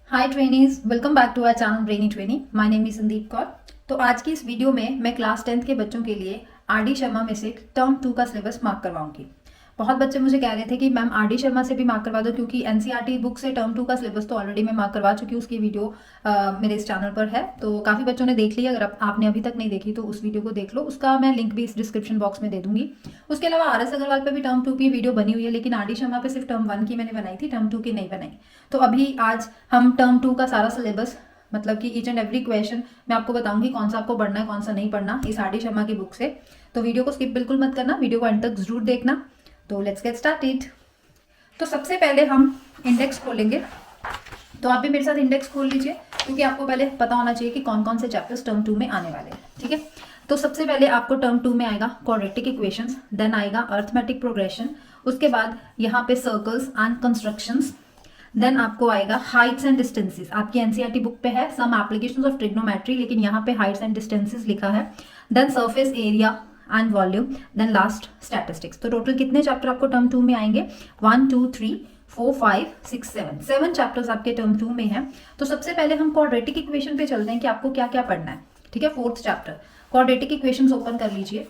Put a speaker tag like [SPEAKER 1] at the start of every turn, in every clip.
[SPEAKER 1] Hi trainees, welcome back to our channel brainy trainee. My name is Sandeep Kaur. तो आज की इस वीडियो में मैं क्लास 10th के बच्चों के लिए आर.डी. शर्मा में से टर्म 2 का सिलेबस मार्क करवाऊंगी। बहुत बच्चे मुझे कह रहे थे कि मैम आर.डी. शर्मा से भी मार्क करवा दो, क्योंकि एनसीईआरटी बुक से टर्म 2 का सिलेबस तो ऑलरेडी मैं मार्क करवा चुकी हूँ। उसकी वीडियो मेरे इस चैनल पर है, तो काफ़ी बच्चों ने देख ली। अगर आपने अभी तक नहीं देखी तो उस वीडियो को देख लो, उसका मैं लिंक भी इस डिस्क्रिप्शन बॉक्स में दे दूंगी। उसके अलावा आर.एस. अग्रवाल पे भी टर्म 2 की वीडियो बनी हुई है, लेकिन आर.डी. शर्मा पे सिर्फ टर्म 1 की मैंने बनाई थी, टर्म 2 की नहीं बनाई। तो अभी आज हम टर्म 2 का सारा सिलेबस, मतलब कि ईच एंड एवरी क्वेश्चन मैं आपको बताऊंगी कौन सा आपको पढ़ना है कौन सा नहीं पढ़ना इस आर.डी. शर्मा की बुक से। तो वीडियो को स्किप बिल्कुल मत करना, वीडियो को अंत तक जरूर देखना। तो लेट्स गेट स्टार्टेड। तो सबसे पहले हम इंडेक्स खोलेंगे, तो आप भी मेरे साथ इंडेक्स खोल लीजिए, क्योंकि आपको पहले पता होना चाहिए कि कौन कौन से चैप्टर्स टर्म 2 में आने वाले हैं। ठीक है, तो सबसे पहले आपको टर्म 2 में आएगा क्वाड्रेटिक इक्वेशंस, देन आएगा अर्थमेटिक प्रोग्रेशन, उसके बाद यहाँ पे सर्कल्स एंड कंस्ट्रक्शंस, देन आपको आएगा हाइट्स एंड डिस्टेंसेस। आपकी एनसीईआरटी बुक पे है सम एप्लीकेशंस ऑफ ट्रिग्नोमेट्री, लेकिन यहाँ पे हाइट्स एंड डिस्टेंसेस लिखा है। Then surface area and volume, then last statistics. तो टोटल कितने चैप्टर आपको टर्म 2 में आएंगे? 1 2 3 4 5 6 7 चैप्टर्स आपके टर्म 2 में हैं। तो सबसे पहले हम क्वाड्रेटिक इक्वेशन पे चलते हैं कि आपको क्या क्या पढ़ना है। ठीक है, 4th chapter quadratic equations open कर लीजिए।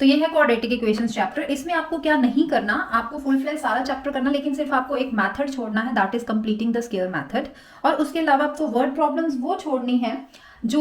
[SPEAKER 1] तो ये है क्वाड्रेटिक इक्वेशंस चैप्टर। इसमें आपको क्या नहीं करना, आपको फुल फ्लैश सारा चैप्टर करना, लेकिन सिर्फ आपको एक मेथड छोड़ना है, that is completing the square method. और उसके अलावा आपको वर्ड प्रॉब्लम्स वो छोड़नी है जो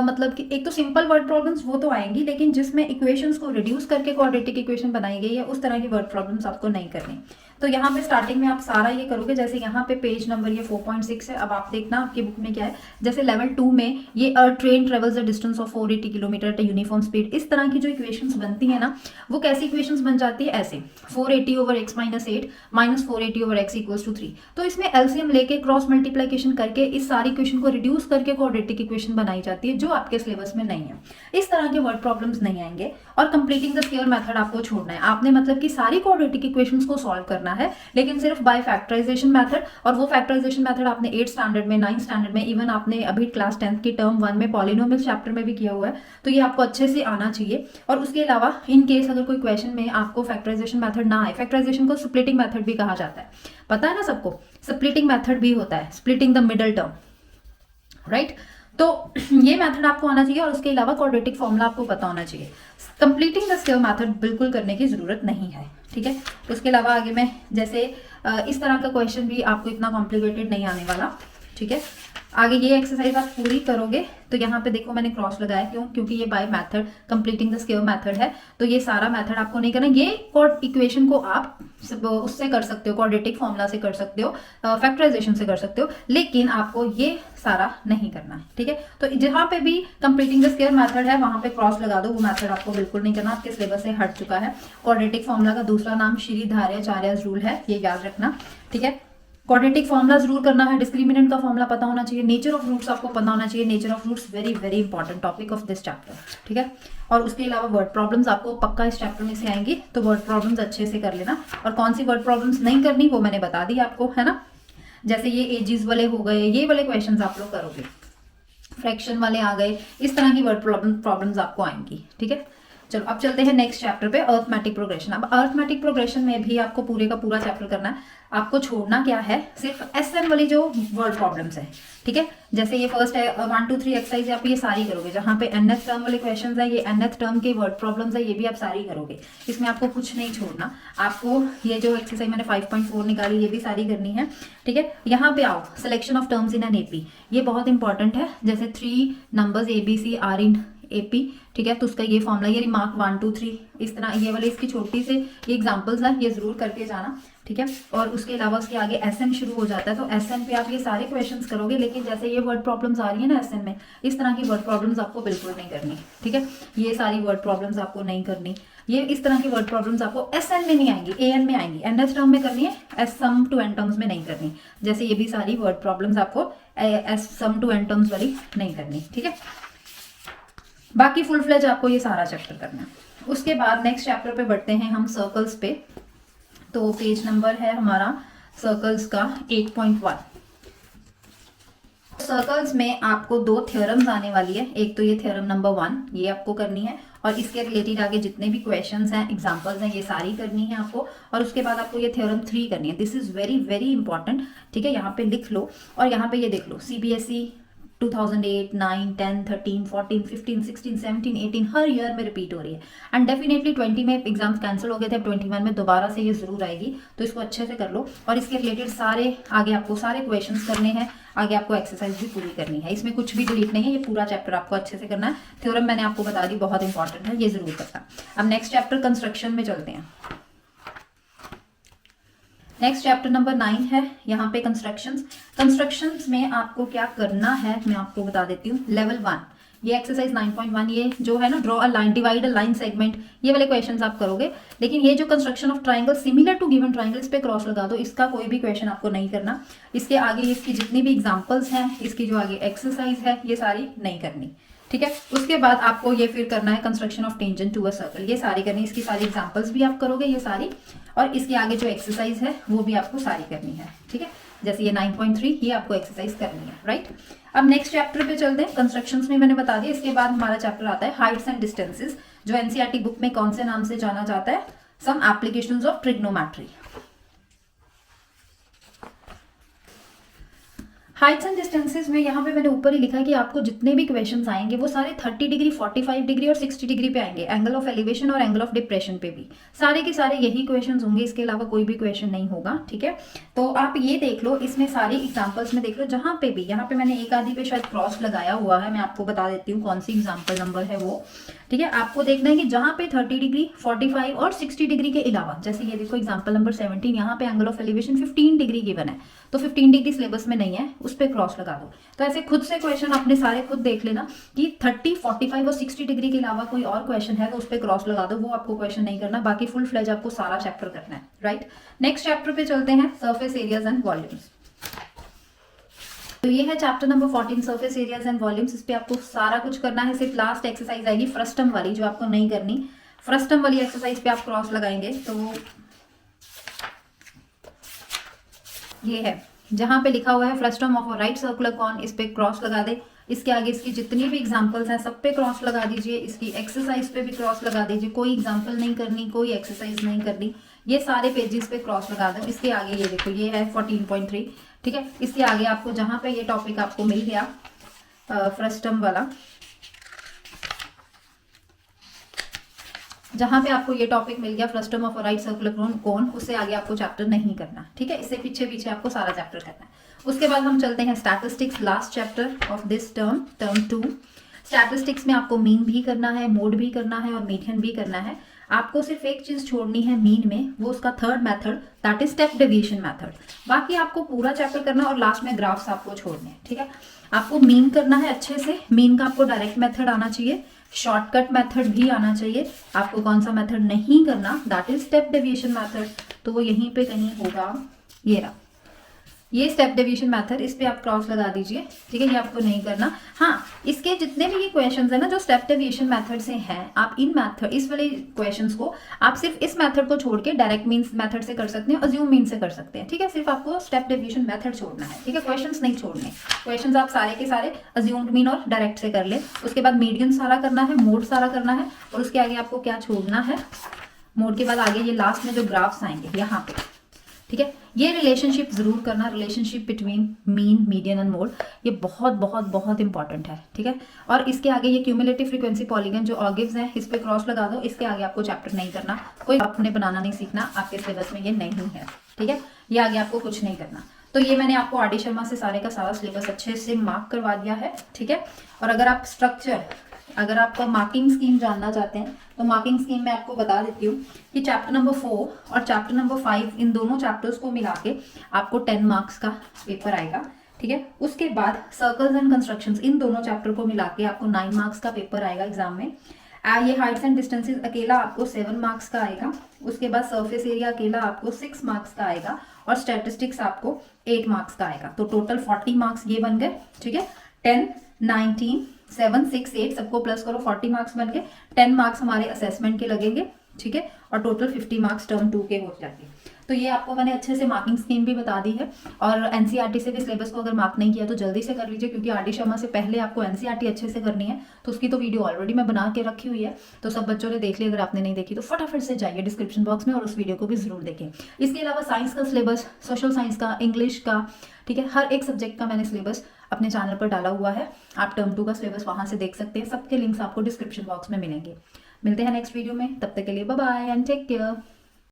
[SPEAKER 1] मतलब कि एक तो सिंपल वर्ड प्रॉब्लम्स वो तो आएंगी, लेकिन जिसमें इक्वेशंस को रिड्यूस करके क्वाड्रेटिक इक्वेशन बनाई गई है, उस तरह की वर्ड प्रॉब्लम्स आपको नहीं करनी। तो यहाँ पे स्टार्टिंग में आप सारा ये करोगे, जैसे यहाँ पे पेज नंबर ये 4.6 है। अब आप देखना आपकी बुक में क्या है, जैसे लेवल 2 में ये train travels the distance of 480 kilometre eight uniform speed, इस तरह की जो इक्वेशंस बनती है ना, वो कैसी इक्वेशंस बन जाती है? ऐसे 480 over x minus 8 minus 480 over x equals to 3। तो इसमें एलसीएम लेके क्रॉस मल्टीप्लीकेशन करके इस सारी इक्वेशन को रिड्यूस करके क्वाड्रेटिक इक्वेशन बनाई जाती है, जो आपके सिलेबस में नहीं है। इस तरह के वर्ड प्रॉब्लम्स नहीं आएंगे। और कंप्लीटिंग द स्केयर मेथड आपको छोड़ना है। आपने मतलब कि सारी क्वाड्रेटिक इक्वेशंस को सॉल्व करना है, लेकिन सिर्फ बाय फैक्टराइजेशन मेथड। और वो फैक्टराइजेशन मेथड आपने 8th स्टैंडर्ड में, 9th स्टैंडर्ड में, इवन आपने अभी क्लास 10th की टर्म 1 में पॉलिनोमियल चैप्टर में भी किया हुआ है। तो ये आपको अच्छे से आना चाहिए। और उसके अलावा इन केस अगर कोई क्वेश्चन में आपको फैक्टराइजेशन मेथड ना आए, फैक्टराइजेशन को स्प्लिटिंग मेथड भी कहा जाता है, पता है ना सबको? स्प्लिटिंग मेथड भी होता है, splitting the middle term, right? तो ये मेथड आपको आना चाहिए। और उसके अलावा क्वाड्रेटिक फॉर्मूला आपको पता होना चाहिए। कंप्लीटिंग द स्केयर मेथड बिल्कुल करने की जरूरत नहीं है। ठीक है, उसके अलावा आगे मैं जैसे इस तरह का क्वेश्चन भी आपको इतना कॉम्प्लिकेटेड नहीं आने वाला। ठीक है, आगे ये एक्सरसाइज आप पूरी करोगे तो यहाँ पे देखो मैंने क्रॉस लगाया, क्यों? क्योंकि ये by method completing the square method है। तो ये सारा मेथड आपको नहीं करना। ये इक्वेशन को आप उससे कर सकते हो, क्वाड्रेटिक फॉर्मूला से कर सकते हो, फैक्टराइजेशन से कर सकते हो, लेकिन आपको ये सारा नहीं करना है। ठीक है, तो जहां पे भी कंप्लीटिंग द स्केयर मेथड है वहां पे क्रॉस लगा दो। वो मेथड आपको बिल्कुल नहीं करना, आपके सिलेबस से हट चुका है। क्वाड्रेटिक फॉर्मूला का दूसरा नाम श्रीधार्याचार्यस रूल है, ये याद रखना। ठीक है, क्वाड्रेटिक फॉर्मूला जरूर करना है। डिस्क्रिमिनेंट का फॉर्मूला पता होना चाहिए। नेचर ऑफ रूट्स आपको पता होना चाहिए। Nature of roots very very important topic of this chapter. ठीक है, और उसके अलावा वर्ड प्रॉब्लम्स आपको पक्का इस चैप्टर में से आएंगी, तो वर्ड प्रॉब्लम्स अच्छे से कर लेना। और कौन सी वर्ड प्रॉब्लम्स नहीं करनी वो मैंने बता दी आपको, है ना? जैसे ये एजिस वाले हो गए, ये वाले क्वेश्चंस आप लोग करोगे। फ्रैक्शन वाले आ गए, इस तरह की वर्ड प्रॉब्लम्स आपको आएंगी। ठीक है, चलो अब चलते हैं नेक्स्ट चैप्टर पे, अर्थमेटिक प्रोग्रेशन। अब अर्थमेटिक प्रोग्रेशन में भी आपको पूरे का पूरा चैप्टर करना है। आपको छोड़ना क्या है? सिर्फ एसएन वाली जो वर्ड प्रॉब्लम्स है। ठीक है, जैसे ये फर्स्ट है 1 2 3 एक्सरसाइज, आप ये सारी करोगे। जहाँ पे nth टर्म वाले क्वेश्चंस है, ये nth टर्म के वर्ड प्रॉब्लम्स है, ये भी आप सारी करोगे। इसमें आपको कुछ नहीं छोड़ना। आपको ये जो एक्सरसाइज मैंने 5.4 निकाली, ये भी सारी करनी है। ठीक है, यहाँ पे आओ, selection of terms in an AP, ये बहुत इंपॉर्टेंट है। जैसे 3 numbers ABC are in AP. ठीक है, तो उसका ये फॉर्मूला, ये रिमार्क 1 2 3, इस तरह ये वाले इसकी छोटी से ये एग्जांपल्स हैं, ये जरूर करके जाना। ठीक है, और उसके अलावा उसके आगे एसएन शुरू हो जाता है, तो एसएन पे आप ये सारे क्वेश्चंस करोगे। लेकिन जैसे ये वर्ड प्रॉब्लम्स आ रही है ना एसएन में, इस तरह की वर्ड प्रॉब्लम्स आपको बिल्कुल नहीं करनी। ठीक है, ये सारी वर्ड प्रॉब्लम्स आपको नहीं करनी। ये इस तरह की वर्ड प्रॉब्लम्स आपको एसएन में नहीं आएंगी, एएन में आएंगी। nth टर्म में करनी है, S sum to n terms में नहीं करनी। जैसे ये भी सारी वर्ड प्रॉब्लम्स आपको S sum to n terms वाली नहीं करनी। ठीक है, बाकी फुल फ्लेज आपको ये सारा चैप्टर करना है। उसके बाद नेक्स्ट चैप्टर पे बढ़ते हैं हम, सर्कल्स पे। तो पेज नंबर है हमारा सर्कल्स का 8.1। सर्कल्स में आपको 2 थ्योरम्स आने वाली है। एक तो ये थ्योरम नंबर 1, ये आपको करनी है। और इसके रिलेटेड आगे जितने भी क्वेश्चंस हैं, एग्जांपल्स हैं, ये सारी करनी है आपको। और उसके बाद आपको ये थ्योरम 3 करनी है। This is very very important, ठीक है। यहाँ पे लिख लो और यहाँ पे ये देख लो, CBSE 2008, 9, 10, 13, 14, 15, 16, 17, 18 हर ईयर में रिपीट हो रही है। एंड डेफिनेटली 20 में एग्जाम्स कैंसिल हो गए थे, अब 21 में दोबारा से ये जरूर आएगी, तो इसको अच्छे से कर लो। और इसके रिलेटेड सारे आगे आपको सारे क्वेश्चंस करने हैं, आगे आपको एक्सरसाइज भी पूरी करनी है। इसमें कुछ भी डिलीट नहीं है, ये पूरा चैप्टर आपको अच्छे से करना है। थ्योरम मैंने आपको बता दी, बहुत इंपॉर्टेंट है, ये जरूर करना। अब नेक्स्ट चैप्टर कंस्ट्रक्शन में चलते हैं। नेक्स्ट चैप्टर नंबर 9 है, यहाँ पे कंस्ट्रक्शंस में आपको क्या करना है मैं आपको बता देती हूँ। लेवल 1 ये एक्सरसाइज 9.1 ये जो है ना, draw a line, divide a line segment, ये वाले क्वेश्चंस आप करोगे। लेकिन ये जो construction of triangle similar to given triangle, इस पे क्रॉस लगा दो, इसका कोई भी क्वेश्चन आपको नहीं करना। इसके आगे इसकी जितनी भी एग्जाम्पल्स हैं, इसकी जो आगे एक्सरसाइज है, ये सारी नहीं करनी, ठीक है। उसके बाद आपको ये फिर करना है construction of tangent to a circle, ये सारी करनी है। इसकी सारी एग्जांपल्स भी आप करोगे ये सारी, और इसके आगे जो एक्सरसाइज है वो भी आपको सारी करनी है, ठीक है। जैसे ये 9.3 ये आपको एक्सरसाइज करनी है, राइट। अब नेक्स्ट चैप्टर पे चलते हैं। कंस्ट्रक्शंस में मैंने बता दिया। इसके बाद हमारा चैप्टर आता है हाइट्स एंड डिस्टेंसेस, जो एनसीईआरटी बुक में कौन से नाम से जाना जाता है, some applications of trigonometry. Heights and distances में यहाँ पे मैंने ऊपर ही लिखा है कि आपको जितने भी क्वेश्चंस आएंगे वो सारे 30 डिग्री, 45 डिग्री और 60 डिग्री पे आएंगे, एंगल ऑफ एलिवेशन और एंगल ऑफ डिप्रेशन पे भी सारे के सारे यही क्वेश्चंस होंगे, इसके अलावा कोई भी क्वेश्चन नहीं होगा, ठीक है। तो आप ये देख लो, इसमें सारी एग्जाम्पल्स में देख लो, जहाँ पे भी, यहाँ पे मैंने एक आधी पे शायद क्रॉस लगाया हुआ है, मैं आपको बता देती हूँ कौन सी एग्जाम्पल नंबर है वो, ठीक है। आपको देखना है कि जहाँ पे 30 डिग्री, 45 और 60 डिग्री के अलावा, जैसे ये देखो एग्जाम्पल नंबर 17, यहाँ पे angle of elevation 15 degree given है, तो 15 डिग्री सिलेबस में नहीं है, उस पर क्रॉस लगा दो। तो ऐसे खुद से क्वेश्चन अपने सारे खुद देख लेना कि 30, 45 और 60 डिग्री के अलावा कोई और क्वेश्चन है तो उस पर क्रॉस लगा दो, वो आपको क्वेश्चन नहीं करना, बाकी फुल फ्लेज आपको सारा चैप्टर करना है, राइट। नेक्स्ट चैप्टर पे चलते हैं, सरफेस एरियाज एंड वॉल्यूम्स। तो ये है chapter number 14, surface areas and volumes. इस पे आपको सारा कुछ करना है, सिर्फ लास्ट एक्सरसाइज आएगी फ्रस्टम वाली, जो आपको नहीं करनी। फ्रस्टम वाली एक्सरसाइज पे आप क्रॉस लगाएंगे तो ये है, जहां पे लिखा हुआ है frustum of a right circular cone, इस पे क्रॉस लगा दे। इसके आगे इसकी जितनी भी एग्जांपल्स हैं सब पे क्रॉस लगा दीजिए। इसकी एक्सरसाइज पे भी क्रॉस लगा दीजिए, कोई एग्जांपल नहीं करनी, कोई एक्सरसाइज नहीं करनी, ये सारे पेजेस पे क्रॉस लगा दो। इसके आगे ये देखो, ये है 14.3, ठीक है। इसके आगे आपको जहां पे ये टॉपिक आपको मिल गया फ्रस्टम वाला, जहां पे आपको ये टॉपिक मिल गया frustum of a right circular cone, उससे आगे आपको चैप्टर नहीं करना, ठीक है। इससे पीछे पीछे आपको सारा चैप्टर करना है। उसके बाद हम चलते हैं statistics, last chapter of this term 2। Statistics में आपको मीन भी करना है, मोड भी करना है और मीडियन भी करना है। आपको सिर्फ एक चीज छोड़नी है मीन में, वो उसका third method, that is step deviation method. बाकी आपको पूरा चैप्टर करना और लास्ट में ग्राफ्स आपको छोड़ने हैं, ठीक है। आपको मीन करना है अच्छे से, मीन का आपको डायरेक्ट मेथड आना चाहिए, शॉर्टकट मेथड भी आना चाहिए। आपको कौन सा मेथड नहीं करना, that is step deviation method, तो वो यहीं पे कहीं होगा, ये रहा, ये स्टेप डेविएशन मेथड, इस पे आप क्रॉस लगा दीजिए, ठीक है। ये आपको नहीं करना। हाँ, इसके जितने भी ये क्वेश्चंस है ना जो स्टेप डेविएशन मेथड से हैं, आप इन मेथड, इस वाले क्वेश्चंस को आप सिर्फ इस मेथड को छोड़ के डायरेक्ट मीन्स मेथड से कर सकते हैं, अज्यूम मीन से कर सकते हैं, ठीक है। सिर्फ आपको स्टेप डेविएशन मेथड छोड़ना है, ठीक है, क्वेश्चंस नहीं छोड़ने। क्वेश्चंस आप सारे के सारे अज्यूम्ड मीन और डायरेक्ट से कर ले। उसके बाद मीडियन सारा करना है, मोड सारा करना है, और उसके आगे आपको क्या छोड़ना है, मोड के बाद आगे ये लास्ट में जो ग्राफ्स आएंगे यहाँ पे, ठीक है। ये रिलेशनशिप जरूर करना, relationship between mean, median and mode, ये बहुत बहुत बहुत इंपॉर्टेंट है, ठीक है। और इसके आगे ये क्यूमुलेटिव फ्रीक्वेंसी पॉलीगन जो ऑगिव्स हैं, इस पे क्रॉस लगा दो। इसके आगे आपको चैप्टर नहीं करना, कोई आपने बनाना नहीं सीखना, आपके सिलेबस में ये नहीं है, ठीक है। ये आगे आपको कुछ नहीं करना। तो ये मैंने आपको आर डी शर्मा से सारे का सारा सिलेबस अच्छे से मार्क करवा दिया है, ठीक है। और अगर आप स्ट्रक्चर, अगर आपका मार्किंग स्कीम जानना चाहते हैं तो मार्किंग स्कीम में आपको बता देती हूँ कि चैप्टर नंबर 4 और चैप्टर नंबर 5, इन दोनों चैप्टर्स को मिला के आपको 10 मार्क्स का पेपर आएगा, ठीक है। उसके बाद सर्कल्स एंड कंस्ट्रक्शंस, इन दोनों चैप्टर को मिला के आपको 9 मार्क्स का पेपर आएगा एग्जाम में। ये हाइट्स एंड डिस्टेंसेस अकेला आपको 7 मार्क्स का आएगा। उसके बाद सरफेस एरिया अकेला आपको 6 मार्क्स का आएगा, और स्टैटिस्टिक्स आपको 8 मार्क्स का आएगा। तो टोटल 40 मार्क्स ये बन गए, ठीक है। 10, 19, 7, 6, 8 सबको प्लस करो, 40 मार्क्स बन गए। 10 मार्क्स हमारे असेसमेंट के लगेंगे, ठीक है। और टोटल 50 मार्क्स टर्म 2 के हो जाएंगे। तो ये आपको मैंने अच्छे से मार्किंग स्कीम भी बता दी है। और एनसीईआरटी से भी सिलेबस को अगर मार्क नहीं किया तो जल्दी से कर लीजिए, क्योंकि आर डी शर्मा से पहले आपको एनसीईआरटी अच्छे से करनी है। तो उसकी तो वीडियो ऑलरेडी मैं बना के रखी हुई है, तो सब बच्चों ने देख ली। अगर आपने नहीं देखी तो फटाफट से जाइए डिस्क्रिप्शन बॉक्स में और उस वीडियो को भी जरूर देखें। इसके अलावा साइंस का सिलेबस, सोशल साइंस का, इंग्लिश का, ठीक है, हर एक सब्जेक्ट का मैंने सिलेबस अपने चैनल पर डाला हुआ है। आप टर्म 2 का सिलेबस वहां से देख सकते हैं। सबके लिंक्स आपको डिस्क्रिप्शन बॉक्स में मिलेंगे। मिलते हैं नेक्स्ट वीडियो में, तब तक के लिए bye bye and take care.